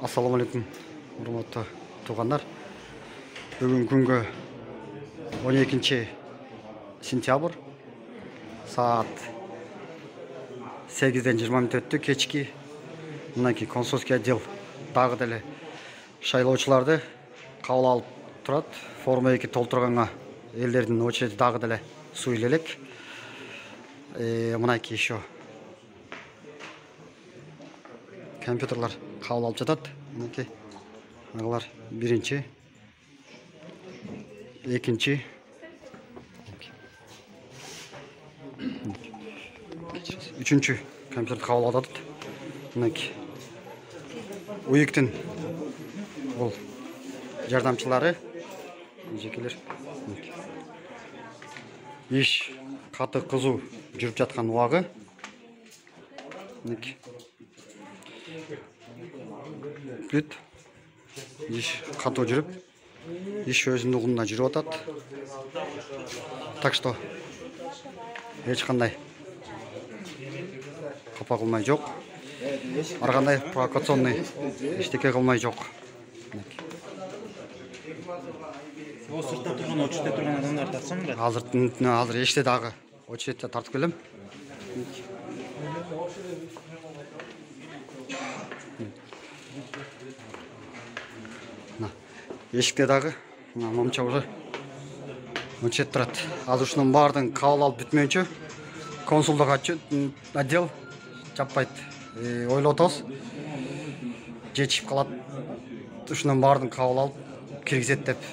Ассалаумалейкум, урматтуу туугандар. Бүгүн күнгө 12 сентябрь саат 8-ден 20 мүнөт өттү кечки. Мынакей консульский отдел дагы деле шайлоочуларды кабыл алып турат. Форма 2 толтурганга элдердин очереди дагы деле суй элек. Мынакей еще компьютерлар кабыл алып жатат. Мынакей агалар биринчи, экинчи, үчүнчү компьютер кабыл алып жатат. Мынакей уюктун бул жардамчылары жекелер. Иш каты кызуу жүрүп жаткан убагы. Мынакей бүт иш катуу жүрүп, иш өзүнүн угунда жүрүп атат. Так что эч кандай капа кылмай жок. Ар кандай провокационный эчтеке кылмай жок. О сыртта турган, очередте турган адамдар тартсам да. Азыр эште дагы очередте тартып келем. Эшикте дагы момча уже очеред турат. Азыр ушунун баардыгын кабыл алып бүтмөйүнчө консулдук отдел жаппайт. Ойлоп атабыз. Жетишип калат. Ушунун баардыгын кабыл алып киргизет деп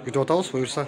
күтүп атабыз. Буюрса